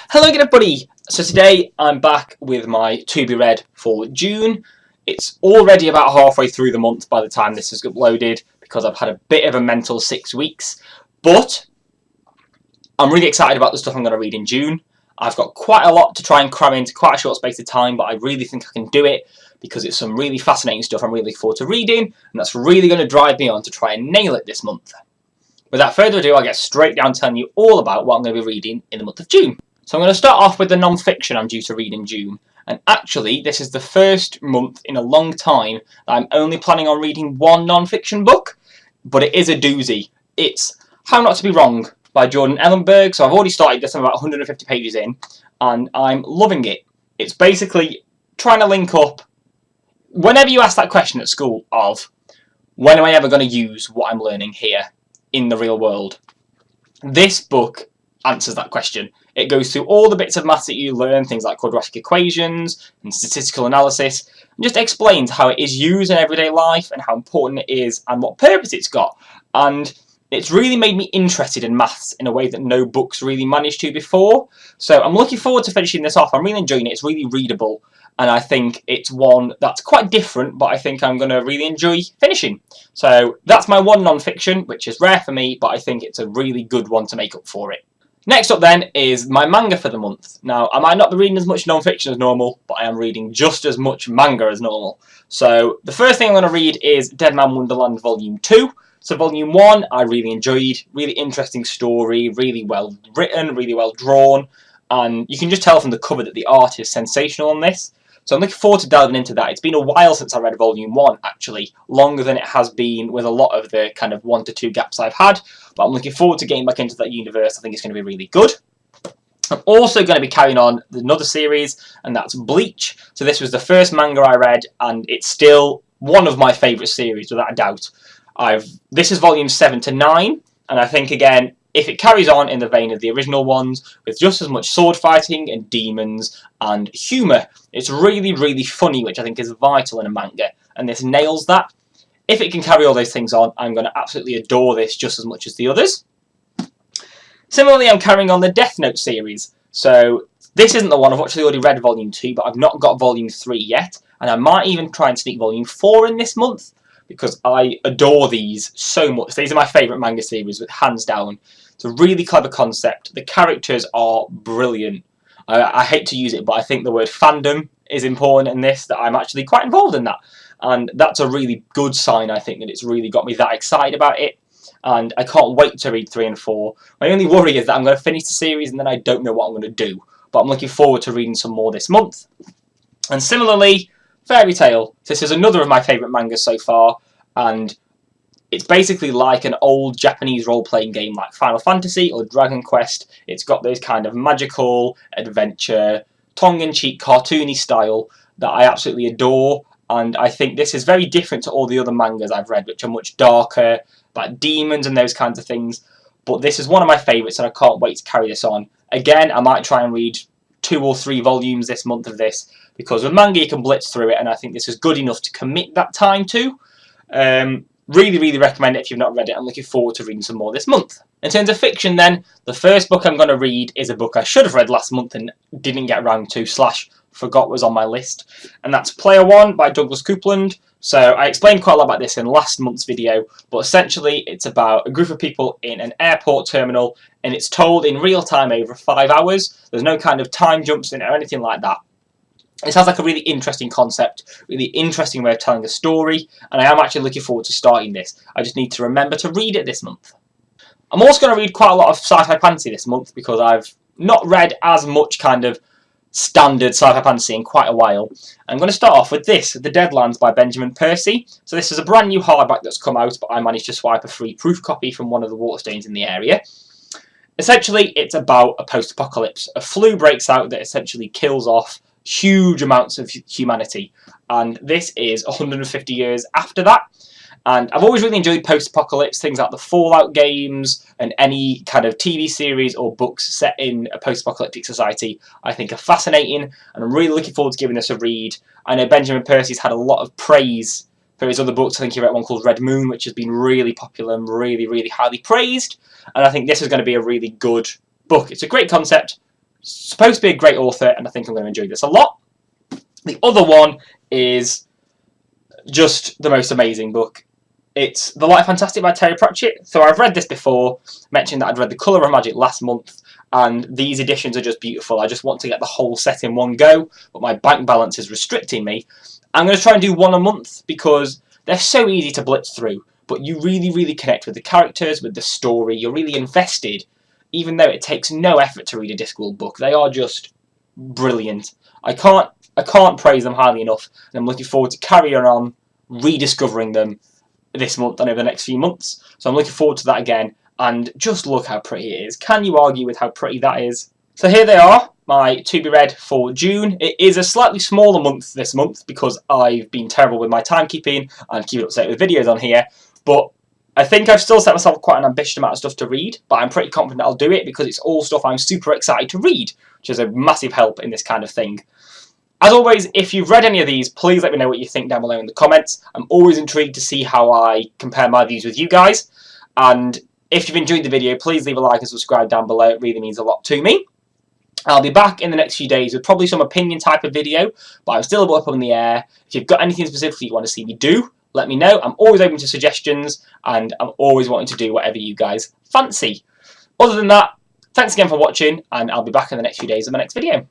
Hello again everybody! So today I'm back with my to be read for June. It's already about halfway through the month by the time this is uploaded because I've had a bit of a mental 6 weeks. But I'm really excited about the stuff I'm going to read in June. I've got quite a lot to try and cram into quite a short space of time, but I really think I can do it because it's some really fascinating stuff I'm really looking forward to reading, and that's really going to drive me on to try and nail it this month. Without further ado, I'll get straight down telling you all about what I'm going to be reading in the month of June. So I'm going to start off with the non-fiction I'm due to read in June. And actually, this is the first month in a long time that I'm only planning on reading one non-fiction book, but it is a doozy. It's How Not to Be Wrong by Jordan Ellenberg. So I've already started this, I'm about 150 pages in, and I'm loving it. It's basically trying to link up, whenever you ask that question at school of, when am I ever going to use what I'm learning here in the real world? This book answers that question. It goes through all the bits of maths that you learn, things like quadratic equations and statistical analysis, and just explains how it is used in everyday life and how important it is and what purpose it's got. And it's really made me interested in maths in a way that no books really managed to before. So I'm looking forward to finishing this off. I'm really enjoying it. It's really readable, and I think it's one that's quite different, but I think I'm going to really enjoy finishing. So that's my one non-fiction, which is rare for me, but I think it's a really good one to make up for it. Next up then is my manga for the month. Now, I might not be reading as much non-fiction as normal, but I am reading just as much manga as normal. So the first thing I'm going to read is Dead Man Wonderland Volume 2. So Volume 1 I really enjoyed, really interesting story, really well written, really well drawn, and you can just tell from the cover that the art is sensational on this. So I'm looking forward to delving into that. It's been a while since I read Volume 1, actually, longer than it has been with a lot of the kind of 1 to 2 gaps I've had, but I'm looking forward to getting back into that universe. I think it's going to be really good. I'm also going to be carrying on another series, and that's Bleach. So this was the first manga I read, and it's still one of my favourite series, without a doubt. This is Volume 7 to 9, and I think, again, if it carries on in the vein of the original ones, with just as much sword fighting and demons and humour, it's really, really funny, which I think is vital in a manga, and this nails that. If it can carry all those things on, I'm going to absolutely adore this just as much as the others. Similarly, I'm carrying on the Death Note series. So this isn't the one, I've actually already read Volume 2, but I've not got Volume 3 yet, and I might even try and sneak Volume 4 in this month, because I adore these so much. These are my favourite manga series, with hands down. It's a really clever concept. The characters are brilliant. I hate to use it, but I think the word fandom is important in this, that I'm actually quite involved in that. And that's a really good sign, I think, that it's really got me that excited about it. And I can't wait to read 3 and 4. My only worry is that I'm going to finish the series and then I don't know what I'm going to do. But I'm looking forward to reading some more this month. And similarly, Fairy Tail. This is another of my favourite mangas so far, and it's basically like an old Japanese role-playing game like Final Fantasy or Dragon Quest. It's got those kind of magical, adventure, tongue-in-cheek, cartoony style that I absolutely adore, and I think this is very different to all the other mangas I've read, which are much darker, like demons and those kinds of things, but this is one of my favourites, and I can't wait to carry this on. Again, I might try and read 2 or 3 volumes this month of this, because with manga you can blitz through it, and I think this is good enough to commit that time to. Really, really recommend it if you've not read it. I'm looking forward to reading some more this month. In terms of fiction then, the first book I'm going to read is a book I should have read last month and didn't get around to, / forgot was on my list, and that's Player One by Douglas Coupland. So I explained quite a lot about this in last month's video, but essentially it's about a group of people in an airport terminal, and it's told in real time over 5 hours. There's no kind of time jumps in it or anything like that. It sounds like a really interesting concept, really interesting way of telling a story, and I am actually looking forward to starting this. I just need to remember to read it this month. I'm also going to read quite a lot of Sci-Fi Fantasy this month, because I've not read as much kind of standard Sci-Fi Fantasy in quite a while. I'm going to start off with this, The Deadlands by Benjamin Percy. So this is a brand new hardback that's come out, but I managed to swipe a free proof copy from one of the Waterstones in the area. Essentially, it's about a post-apocalypse. A flu breaks out that essentially kills off huge amounts of humanity, and this is 150 years after that. And I've always really enjoyed post-apocalypse, things like the Fallout games and any kind of TV series or books set in a post-apocalyptic society I think are fascinating, and I'm really looking forward to giving this a read. I know Benjamin Percy's had a lot of praise for his other books. I think he wrote one called Red Moon, which has been really popular and really, really highly praised, and I think this is going to be a really good book. It's a great concept, supposed to be a great author, and I think I'm going to enjoy this a lot. The other one is just the most amazing book. It's The Light Fantastic by Terry Pratchett. So I've read this before, mentioned that I'd read The Colour of Magic last month, and these editions are just beautiful. I just want to get the whole set in one go, but my bank balance is restricting me. I'm going to try and do one a month because they're so easy to blitz through, but you really, really connect with the characters, with the story. You're really invested, even though it takes no effort to read a Discworld book. They are just brilliant. I can't praise them highly enough, and I'm looking forward to carrying on rediscovering them this month and over the next few months. So I'm looking forward to that again, and just look how pretty it is. Can you argue with how pretty that is? So here they are, my to be read for June. It is a slightly smaller month this month because I've been terrible with my timekeeping and keeping up to date with videos on here, but I think I've still set myself quite an ambitious amount of stuff to read, but I'm pretty confident I'll do it because it's all stuff I'm super excited to read, which is a massive help in this kind of thing. As always, if you've read any of these, please let me know what you think down below in the comments. I'm always intrigued to see how I compare my views with you guys. And if you've enjoyed the video, please leave a like and subscribe down below. It really means a lot to me. I'll be back in the next few days with probably some opinion type of video, but I'm still a bit up in the air. If you've got anything specifically you want to see me do, let me know. I'm always open to suggestions, and I'm always wanting to do whatever you guys fancy. Other than that, thanks again for watching, and I'll be back in the next few days with my next video.